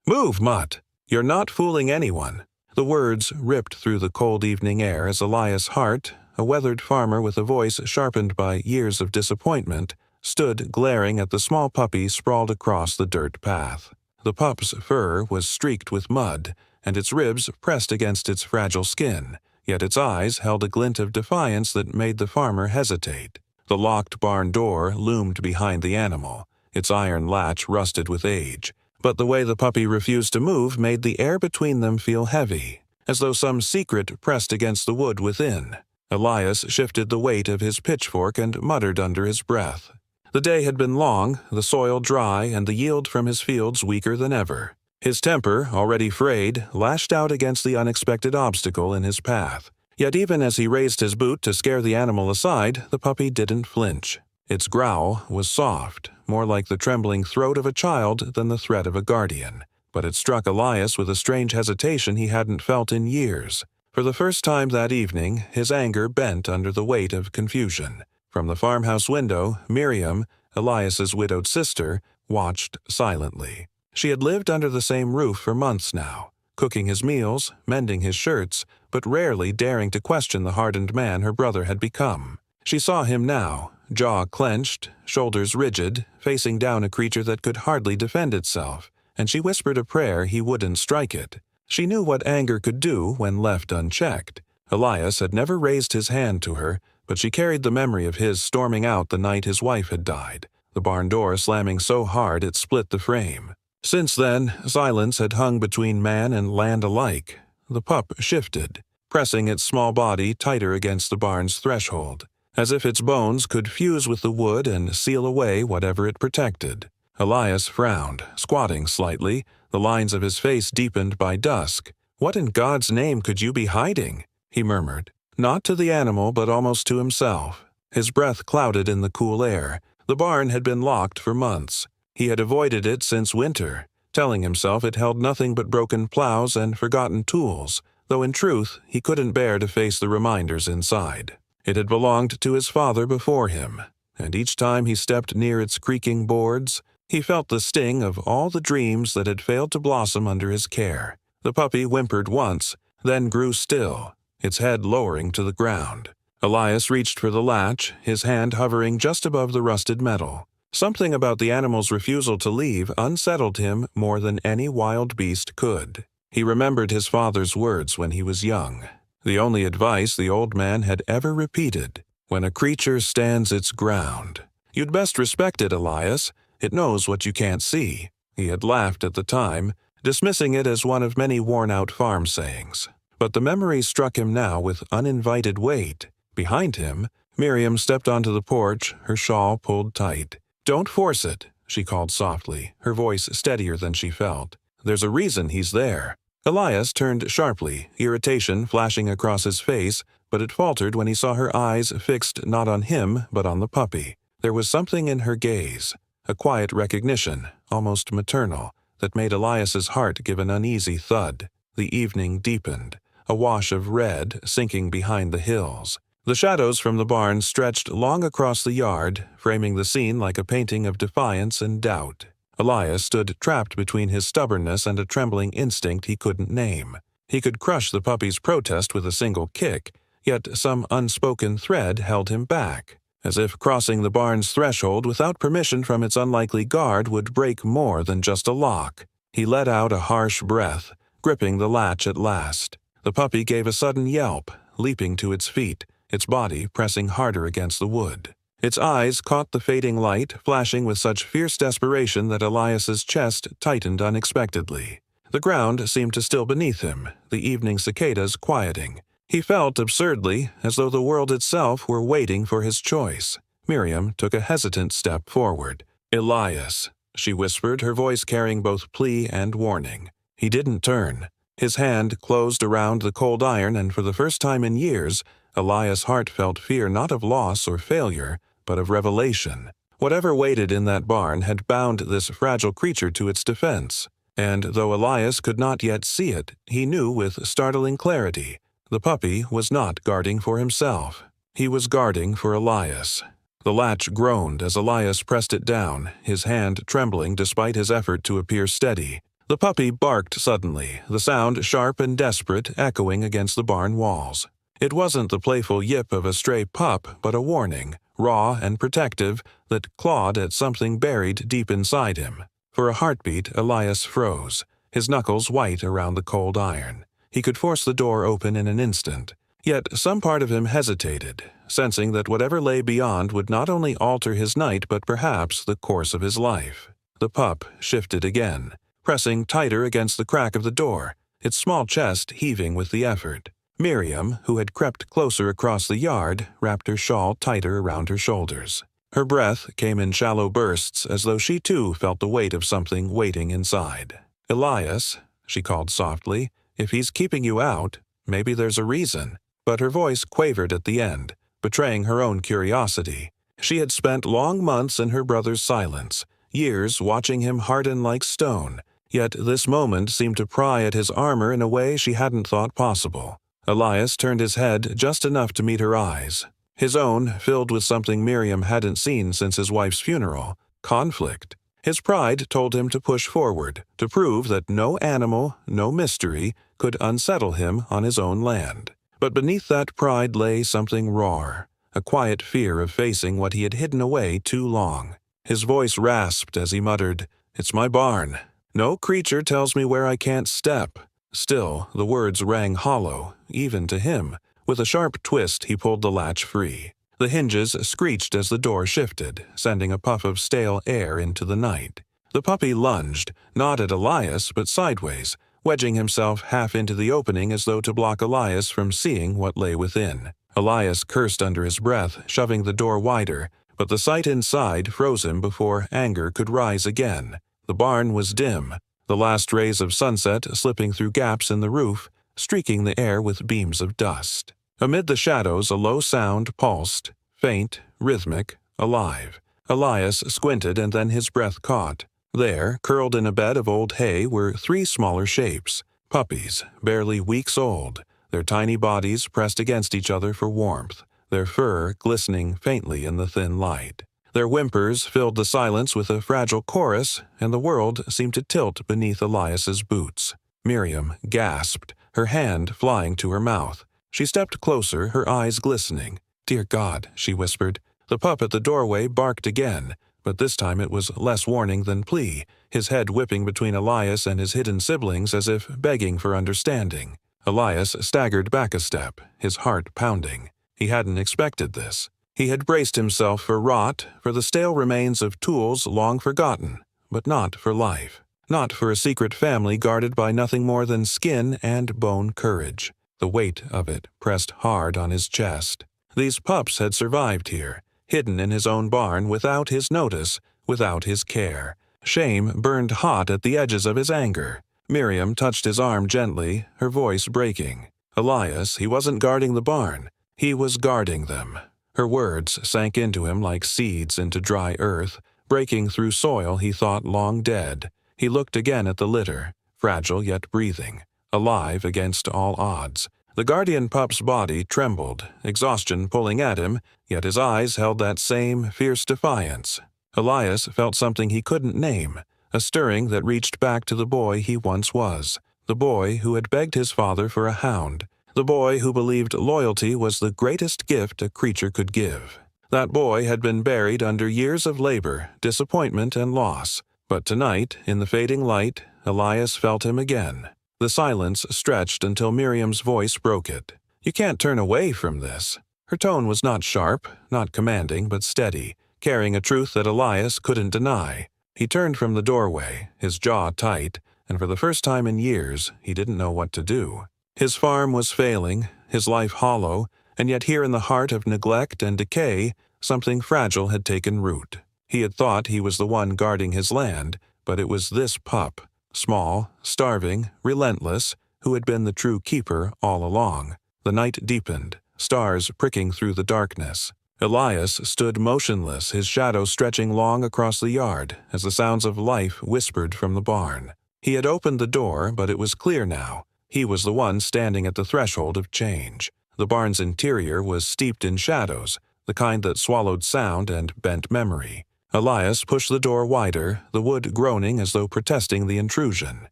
"Move, Mutt! You're not fooling anyone." The words ripped through the cold evening air as Elias Hart, a weathered farmer with a voice sharpened by years of disappointment, stood glaring at the small puppy sprawled across the dirt path. The pup's fur was streaked with mud, and its ribs pressed against its fragile skin, yet its eyes held a glint of defiance that made the farmer hesitate. The locked barn door loomed behind the animal, its iron latch rusted with age, but the way the puppy refused to move made the air between them feel heavy, as though some secret pressed against the wood within. Elias shifted the weight of his pitchfork and muttered under his breath. The day had been long, the soil dry, and the yield from his fields weaker than ever. His temper, already frayed, lashed out against the unexpected obstacle in his path. Yet even as he raised his boot to scare the animal aside, the puppy didn't flinch. Its growl was soft, more like the trembling throat of a child than the threat of a guardian. But it struck Elias with a strange hesitation he hadn't felt in years. For the first time that evening, his anger bent under the weight of confusion. From the farmhouse window, Miriam, Elias's widowed sister, watched silently. She had lived under the same roof for months now, cooking his meals, mending his shirts, but rarely daring to question the hardened man her brother had become. She saw him now, jaw clenched, shoulders rigid, facing down a creature that could hardly defend itself, and she whispered a prayer he wouldn't strike it. She knew what anger could do when left unchecked. Elias had never raised his hand to her, but she carried the memory of his storming out the night his wife had died, the barn door slamming so hard it split the frame. Since then, silence had hung between man and land alike. The pup shifted, pressing its small body tighter against the barn's threshold, as if its bones could fuse with the wood and seal away whatever it protected. Elias frowned, squatting slightly, the lines of his face deepened by dusk. "What in God's name could you be hiding?" he murmured, not to the animal but almost to himself. His breath clouded in the cool air. The barn had been locked for months. He had avoided it since winter, telling himself it held nothing but broken plows and forgotten tools, though in truth he couldn't bear to face the reminders inside. It had belonged to his father before him, and each time he stepped near its creaking boards, he felt the sting of all the dreams that had failed to blossom under his care. The puppy whimpered once, then grew still, its head lowering to the ground. Elias reached for the latch, his hand hovering just above the rusted metal. Something about the animal's refusal to leave unsettled him more than any wild beast could. He remembered his father's words when he was young, the only advice the old man had ever repeated: "When a creature stands its ground, you'd best respect it, Elias. It knows what you can't see." He had laughed at the time, dismissing it as one of many worn-out farm sayings. But the memory struck him now with uninvited weight. Behind him, Miriam stepped onto the porch, her shawl pulled tight. "Don't force it," she called softly, her voice steadier than she felt. "There's a reason he's there." Elias turned sharply, irritation flashing across his face, but it faltered when he saw her eyes fixed not on him but on the puppy. There was something in her gaze, a quiet recognition, almost maternal, that made Elias's heart give an uneasy thud. The evening deepened, a wash of red sinking behind the hills. The shadows from the barn stretched long across the yard, framing the scene like a painting of defiance and doubt. Elias stood trapped between his stubbornness and a trembling instinct he couldn't name. He could crush the puppy's protest with a single kick, yet some unspoken thread held him back, as if crossing the barn's threshold without permission from its unlikely guard would break more than just a lock. He let out a harsh breath, gripping the latch at last. The puppy gave a sudden yelp, leaping to its feet, its body pressing harder against the wood. Its eyes caught the fading light, flashing with such fierce desperation that Elias's chest tightened unexpectedly. The ground seemed to still beneath him, the evening cicadas quieting. He felt absurdly as though the world itself were waiting for his choice. Miriam took a hesitant step forward. "Elias," she whispered, her voice carrying both plea and warning. He didn't turn. His hand closed around the cold iron, and for the first time in years, Elias Hart felt fear not of loss or failure, but of revelation. Whatever waited in that barn had bound this fragile creature to its defense, and though Elias could not yet see it, he knew with startling clarity the puppy was not guarding for himself. He was guarding for Elias. The latch groaned as Elias pressed it down, his hand trembling despite his effort to appear steady. The puppy barked suddenly, the sound sharp and desperate, echoing against the barn walls. It wasn't the playful yip of a stray pup, but a warning, raw and protective, that clawed at something buried deep inside him. For a heartbeat, Elias froze, his knuckles white around the cold iron. He could force the door open in an instant. Yet some part of him hesitated, sensing that whatever lay beyond would not only alter his night but perhaps the course of his life. The pup shifted again, pressing tighter against the crack of the door, its small chest heaving with the effort. Miriam, who had crept closer across the yard, wrapped her shawl tighter around her shoulders. Her breath came in shallow bursts as though she too felt the weight of something waiting inside. "Elias," she called softly, "if he's keeping you out, maybe there's a reason." But her voice quavered at the end, betraying her own curiosity. She had spent long months in her brother's silence, years watching him harden like stone, yet this moment seemed to pry at his armor in a way she hadn't thought possible. Elias turned his head just enough to meet her eyes, his own filled with something Miriam hadn't seen since his wife's funeral: conflict. His pride told him to push forward, to prove that no animal, no mystery, could unsettle him on his own land. But beneath that pride lay something raw, a quiet fear of facing what he had hidden away too long. His voice rasped as he muttered, "It's my barn. No creature tells me where I can't step." Still, the words rang hollow, even to him. With a sharp twist, he pulled the latch free. The hinges screeched as the door shifted, sending a puff of stale air into the night. The puppy lunged, not at Elias, but sideways, wedging himself half into the opening as though to block Elias from seeing what lay within. Elias cursed under his breath, shoving the door wider, but the sight inside froze him before anger could rise again. The barn was dim, the last rays of sunset slipping through gaps in the roof, streaking the air with beams of dust. Amid the shadows a low sound pulsed, faint, rhythmic, alive. Elias squinted and then his breath caught. There, curled in a bed of old hay, were 3 smaller shapes, puppies, barely weeks old, their tiny bodies pressed against each other for warmth, their fur glistening faintly in the thin light. Their whimpers filled the silence with a fragile chorus, and the world seemed to tilt beneath Elias's boots. Miriam gasped, her hand flying to her mouth. She stepped closer, her eyes glistening. "Dear God," she whispered. The pup at the doorway barked again, but this time it was less warning than plea, his head whipping between Elias and his hidden siblings as if begging for understanding. Elias staggered back a step, his heart pounding. He hadn't expected this. He had braced himself for rot, for the stale remains of tools long forgotten, but not for life. Not for a secret family guarded by nothing more than skin and bone courage. The weight of it pressed hard on his chest. These pups had survived here, hidden in his own barn without his notice, without his care. Shame burned hot at the edges of his anger. Miriam touched his arm gently, her voice breaking. Elias, he wasn't guarding the barn. He was guarding them. Her words sank into him like seeds into dry earth, breaking through soil he thought long dead. He looked again at the litter, fragile yet breathing, alive against all odds. The guardian pup's body trembled, exhaustion pulling at him, yet his eyes held that same fierce defiance. Elias felt something he couldn't name, a stirring that reached back to the boy he once was, the boy who had begged his father for a hound, the boy who believed loyalty was the greatest gift a creature could give. That boy had been buried under years of labor, disappointment, and loss, but tonight, in the fading light, Elias felt him again. The silence stretched until Miriam's voice broke it. "You can't turn away from this." Her tone was not sharp, not commanding, but steady, carrying a truth that Elias couldn't deny. He turned from the doorway, his jaw tight, and for the first time in years, he didn't know what to do. His farm was failing, his life hollow, and yet here in the heart of neglect and decay, something fragile had taken root. He had thought he was the one guarding his land, but it was this pup, small, starving, relentless, who had been the true keeper all along. The night deepened, stars pricking through the darkness. Elias stood motionless, his shadow stretching long across the yard as the sounds of life whispered from the barn. He had opened the door, but it was clear now. He was the one standing at the threshold of change. The barn's interior was steeped in shadows, the kind that swallowed sound and bent memory. Elias pushed the door wider, the wood groaning as though protesting the intrusion.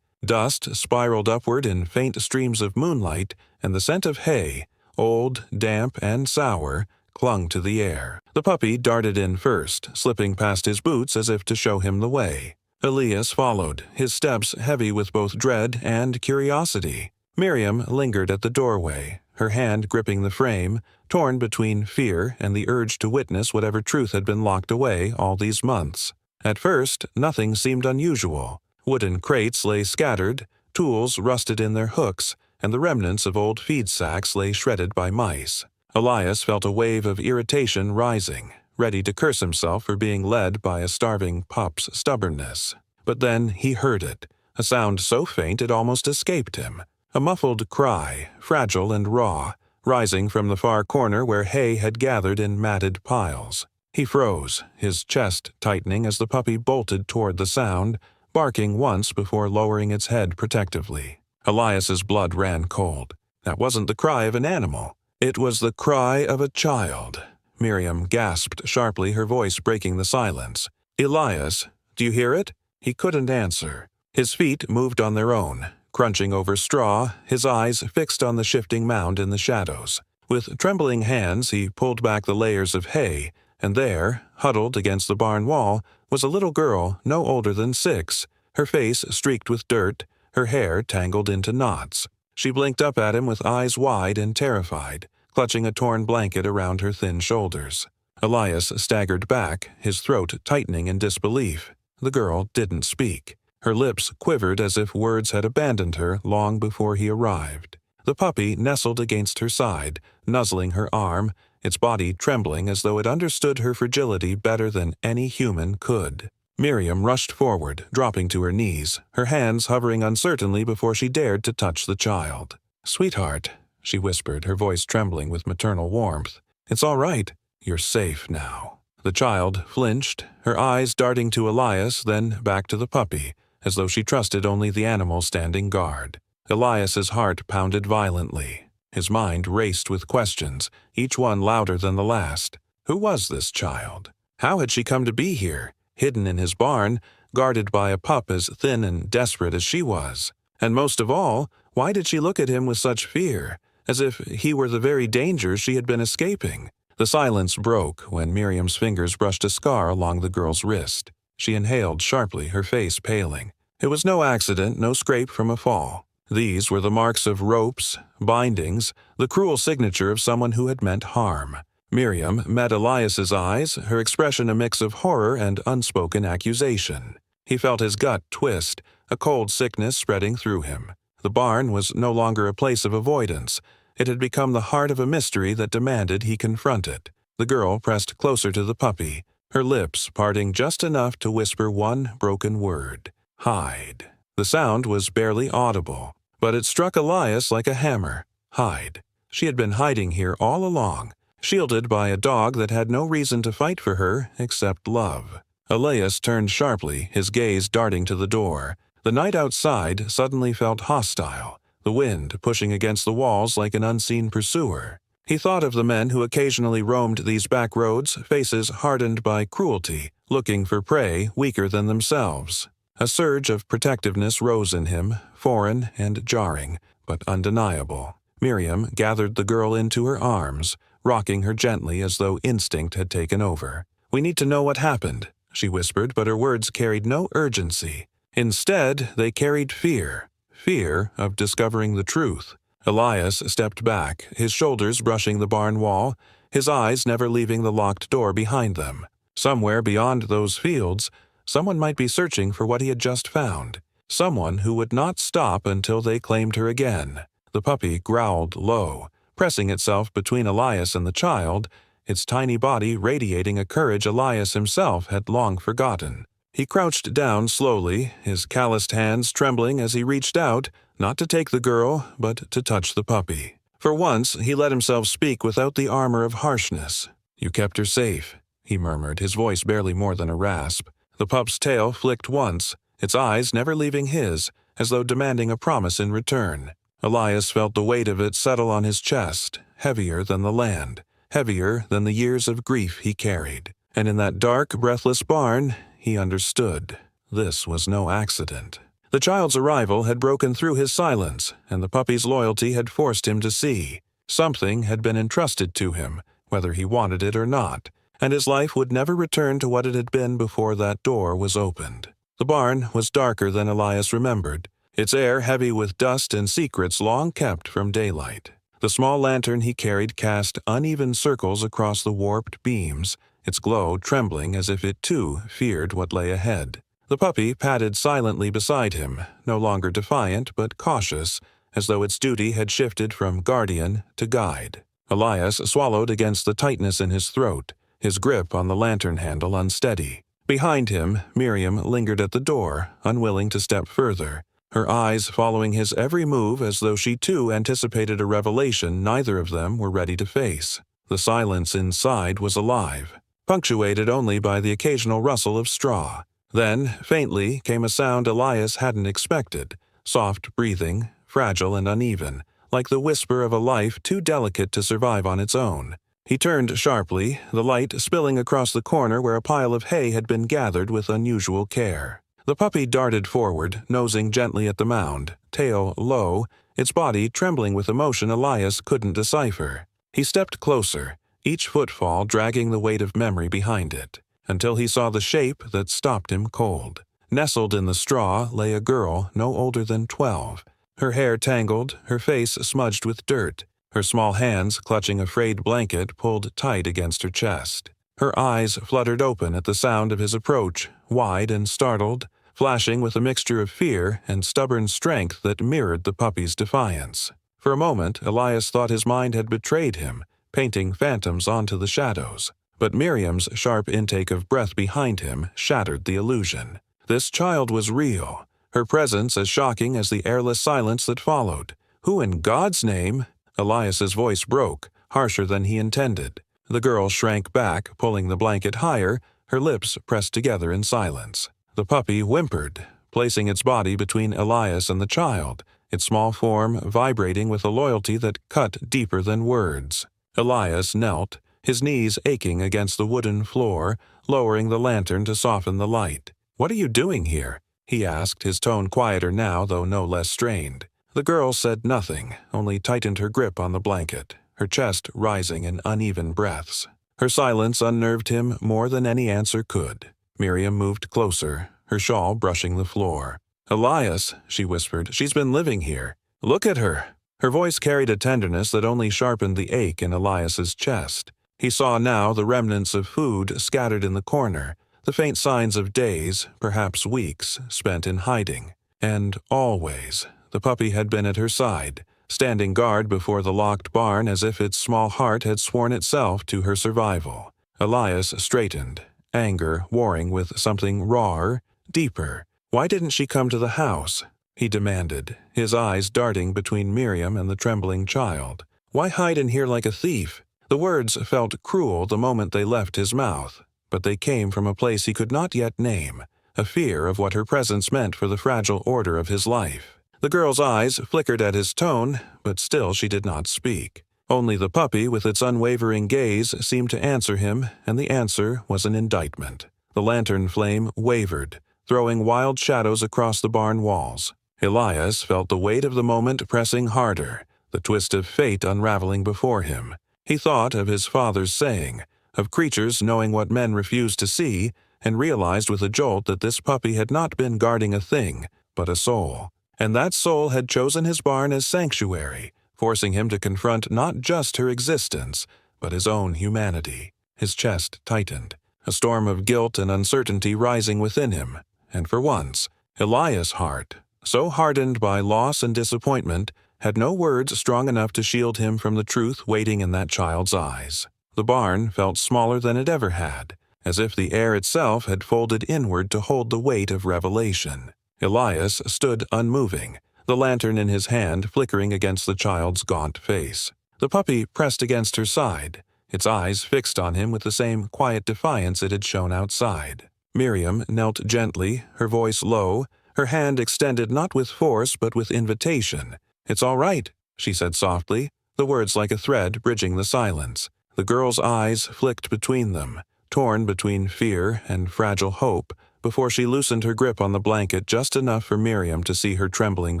Dust spiraled upward in faint streams of moonlight, and the scent of hay, old, damp, and sour, clung to the air. The puppy darted in first, slipping past his boots as if to show him the way. Elias followed, his steps heavy with both dread and curiosity. Miriam lingered at the doorway, her hand gripping the frame, torn between fear and the urge to witness whatever truth had been locked away all these months. At first, nothing seemed unusual. Wooden crates lay scattered, tools rusted in their hooks, and the remnants of old feed sacks lay shredded by mice. Elias felt a wave of irritation rising, ready to curse himself for being led by a starving pup's stubbornness. But then he heard it, a sound so faint it almost escaped him. A muffled cry, fragile and raw, rising from the far corner where hay had gathered in matted piles. He froze, his chest tightening as the puppy bolted toward the sound, barking once before lowering its head protectively. Elias's blood ran cold. That wasn't the cry of an animal. It was the cry of a child. Miriam gasped sharply, her voice breaking the silence. "Elias, do you hear it?" He couldn't answer. His feet moved on their own, crunching over straw, his eyes fixed on the shifting mound in the shadows. With trembling hands, he pulled back the layers of hay, and there, huddled against the barn wall, was a little girl no older than 6, her face streaked with dirt, her hair tangled into knots. She blinked up at him with eyes wide and terrified, clutching a torn blanket around her thin shoulders. Elias staggered back, his throat tightening in disbelief. The girl didn't speak. Her lips quivered as if words had abandoned her long before he arrived. The puppy nestled against her side, nuzzling her arm, its body trembling as though it understood her fragility better than any human could. Miriam rushed forward, dropping to her knees, her hands hovering uncertainly before she dared to touch the child. "Sweetheart," she whispered, her voice trembling with maternal warmth. "It's all right. You're safe now." The child flinched, her eyes darting to Elias, then back to the puppy, as though she trusted only the animal standing guard. Elias's heart pounded violently. His mind raced with questions, each one louder than the last. Who was this child? How had she come to be here, hidden in his barn, guarded by a pup as thin and desperate as she was? And most of all, why did she look at him with such fear, as if he were the very danger she had been escaping? The silence broke when Miriam's fingers brushed a scar along the girl's wrist. She inhaled sharply, her face paling. It was no accident, no scrape from a fall. These were the marks of ropes, bindings, the cruel signature of someone who had meant harm. Miriam met Elias's eyes, her expression a mix of horror and unspoken accusation. He felt his gut twist, a cold sickness spreading through him. The barn was no longer a place of avoidance. It had become the heart of a mystery that demanded he confront it. The girl pressed closer to the puppy, her lips parting just enough to whisper one broken word. "Hide." The sound was barely audible, but it struck Elias like a hammer. Hide. She had been hiding here all along, shielded by a dog that had no reason to fight for her except love. Elias turned sharply, his gaze darting to the door. The night outside suddenly felt hostile, the wind pushing against the walls like an unseen pursuer. He thought of the men who occasionally roamed these back roads, faces hardened by cruelty, looking for prey weaker than themselves. A surge of protectiveness rose in him, foreign and jarring, but undeniable. Miriam gathered the girl into her arms, rocking her gently as though instinct had taken over. "We need to know what happened," she whispered, but her words carried no urgency. Instead, they carried fear. Fear of discovering the truth. Elias stepped back, his shoulders brushing the barn wall, his eyes never leaving the locked door behind them. Somewhere beyond those fields, someone might be searching for what he had just found. Someone who would not stop until they claimed her again. The puppy growled low, pressing itself between Elias and the child, its tiny body radiating a courage Elias himself had long forgotten. He crouched down slowly, his calloused hands trembling as he reached out, not to take the girl, but to touch the puppy. For once, he let himself speak without the armor of harshness. "You kept her safe," he murmured, his voice barely more than a rasp. The pup's tail flicked once, its eyes never leaving his, as though demanding a promise in return. Elias felt the weight of it settle on his chest, heavier than the land, heavier than the years of grief he carried. And in that dark, breathless barn, he understood. This was no accident. The child's arrival had broken through his silence, and the puppy's loyalty had forced him to see. Something had been entrusted to him, whether he wanted it or not, and his life would never return to what it had been before that door was opened. The barn was darker than Elias remembered, its air heavy with dust and secrets long kept from daylight. The small lantern he carried cast uneven circles across the warped beams, its glow trembling as if it too feared what lay ahead. The puppy padded silently beside him, no longer defiant but cautious, as though its duty had shifted from guardian to guide. Elias swallowed against the tightness in his throat, his grip on the lantern handle unsteady. Behind him, Miriam lingered at the door, unwilling to step further, her eyes following his every move as though she too anticipated a revelation neither of them were ready to face. The silence inside was alive, punctuated only by the occasional rustle of straw. Then, faintly, came a sound Elias hadn't expected, soft breathing, fragile and uneven, like the whisper of a life too delicate to survive on its own. He turned sharply, the light spilling across the corner where a pile of hay had been gathered with unusual care. The puppy darted forward, nosing gently at the mound, tail low, its body trembling with emotion Elias couldn't decipher. He stepped closer, each footfall dragging the weight of memory behind it, until he saw the shape that stopped him cold. Nestled in the straw lay a girl no older than 12, her hair tangled, her face smudged with dirt, her small hands clutching a frayed blanket pulled tight against her chest. Her eyes fluttered open at the sound of his approach, wide and startled, flashing with a mixture of fear and stubborn strength that mirrored the puppy's defiance. For a moment, Elias thought his mind had betrayed him, painting phantoms onto the shadows. But Miriam's sharp intake of breath behind him shattered the illusion. This child was real, her presence as shocking as the airless silence that followed. Who in God's name? Elias's voice broke, harsher than he intended. The girl shrank back, pulling the blanket higher, her lips pressed together in silence. The puppy whimpered, placing its body between Elias and the child, its small form vibrating with a loyalty that cut deeper than words. Elias knelt, his knees aching against the wooden floor, lowering the lantern to soften the light. "What are you doing here?" he asked, his tone quieter now, though no less strained. The girl said nothing, only tightened her grip on the blanket, her chest rising in uneven breaths. Her silence unnerved him more than any answer could. Miriam moved closer, her shawl brushing the floor. "Elias," she whispered, "she's been living here. Look at her." Her voice carried a tenderness that only sharpened the ache in Elias's chest. He saw now the remnants of food scattered in the corner, the faint signs of days, perhaps weeks, spent in hiding. And always, the puppy had been at her side, standing guard before the locked barn as if its small heart had sworn itself to her survival. Elias straightened, anger warring with something rawer, deeper. "Why didn't she come to the house?" he demanded, his eyes darting between Miriam and the trembling child. "Why hide in here like a thief?" The words felt cruel the moment they left his mouth, but they came from a place he could not yet name, a fear of what her presence meant for the fragile order of his life. The girl's eyes flickered at his tone, but still she did not speak. Only the puppy, with its unwavering gaze, seemed to answer him, and the answer was an indictment. The lantern flame wavered, throwing wild shadows across the barn walls. Elias felt the weight of the moment pressing harder, the twist of fate unraveling before him. He thought of his father's saying, of creatures knowing what men refuse to see, and realized with a jolt that this puppy had not been guarding a thing, but a soul. And that soul had chosen his barn as sanctuary, forcing him to confront not just her existence, but his own humanity. His chest tightened, a storm of guilt and uncertainty rising within him. And for once, Elias' heart, so hardened by loss and disappointment, had no words strong enough to shield him from the truth waiting in that child's eyes. The barn felt smaller than it ever had, as if the air itself had folded inward to hold the weight of revelation. Elias stood unmoving, the lantern in his hand flickering against the child's gaunt face. The puppy pressed against her side, its eyes fixed on him with the same quiet defiance it had shown outside. Miriam knelt gently, her voice low, her hand extended not with force but with invitation. "It's all right," she said softly, the words like a thread bridging the silence. The girl's eyes flicked between them, torn between fear and fragile hope, before she loosened her grip on the blanket just enough for Miriam to see her trembling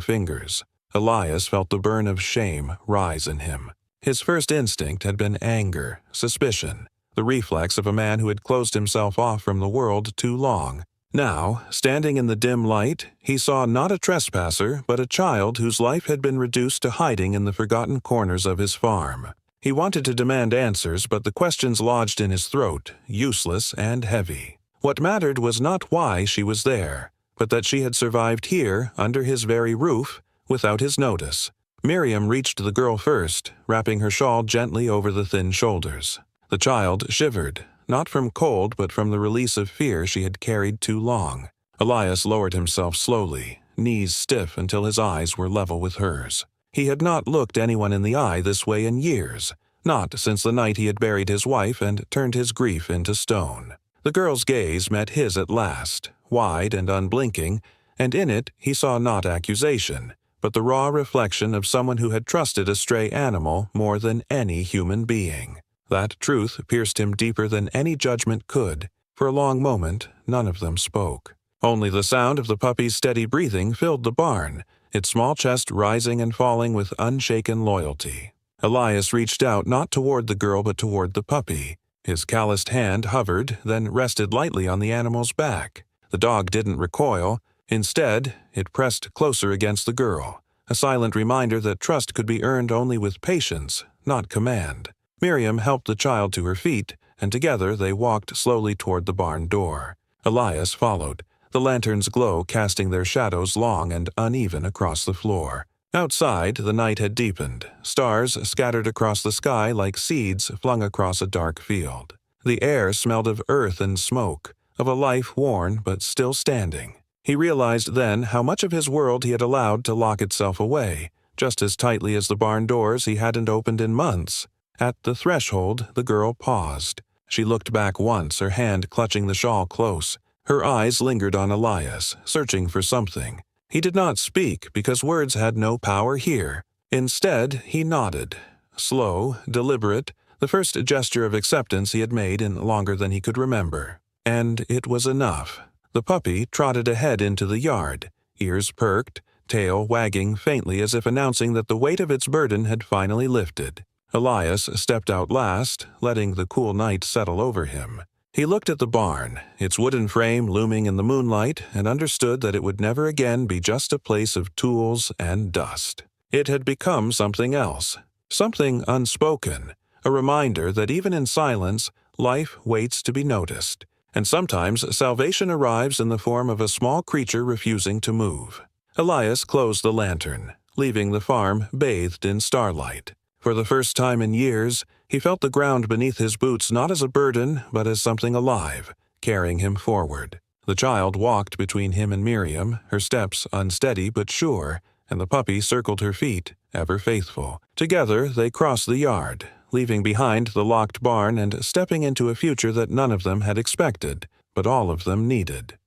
fingers. Elias felt the burn of shame rise in him. His first instinct had been anger, suspicion, the reflex of a man who had closed himself off from the world too long. Now, standing in the dim light, he saw not a trespasser, but a child whose life had been reduced to hiding in the forgotten corners of his farm. He wanted to demand answers, but the questions lodged in his throat, useless and heavy. What mattered was not why she was there, but that she had survived here, under his very roof, without his notice. Miriam reached the girl first, wrapping her shawl gently over the thin shoulders. The child shivered, not from cold but from the release of fear she had carried too long. Elias lowered himself slowly, knees stiff until his eyes were level with hers. He had not looked anyone in the eye this way in years, not since the night he had buried his wife and turned his grief into stone. The girl's gaze met his at last, wide and unblinking, and in it he saw not accusation, but the raw reflection of someone who had trusted a stray animal more than any human being. That truth pierced him deeper than any judgment could. For a long moment, none of them spoke. Only the sound of the puppy's steady breathing filled the barn, its small chest rising and falling with unshaken loyalty. Elias reached out not toward the girl but toward the puppy. His calloused hand hovered, then rested lightly on the animal's back. The dog didn't recoil. Instead, it pressed closer against the girl, a silent reminder that trust could be earned only with patience, not command. Miriam helped the child to her feet, and together they walked slowly toward the barn door. Elias followed, the lantern's glow casting their shadows long and uneven across the floor. Outside, the night had deepened, stars scattered across the sky like seeds flung across a dark field. The air smelled of earth and smoke, of a life worn but still standing. He realized then how much of his world he had allowed to lock itself away, just as tightly as the barn doors he hadn't opened in months. At the threshold, the girl paused. She looked back once, her hand clutching the shawl close. Her eyes lingered on Elias, searching for something. He did not speak because words had no power here. Instead, he nodded. Slow, deliberate, the first gesture of acceptance he had made in longer than he could remember. And it was enough. The puppy trotted ahead into the yard, ears perked, tail wagging faintly as if announcing that the weight of its burden had finally lifted. Elias stepped out last, letting the cool night settle over him. He looked at the barn, its wooden frame looming in the moonlight, and understood that it would never again be just a place of tools and dust. It had become something else, something unspoken, a reminder that even in silence, life waits to be noticed. And sometimes salvation arrives in the form of a small creature refusing to move. Elias closed the lantern, leaving the farm bathed in starlight. For the first time in years, he felt the ground beneath his boots not as a burden, but as something alive, carrying him forward. The child walked between him and Miriam, her steps unsteady but sure, and the puppy circled her feet, ever faithful. Together they crossed the yard, leaving behind the locked barn and stepping into a future that none of them had expected, but all of them needed.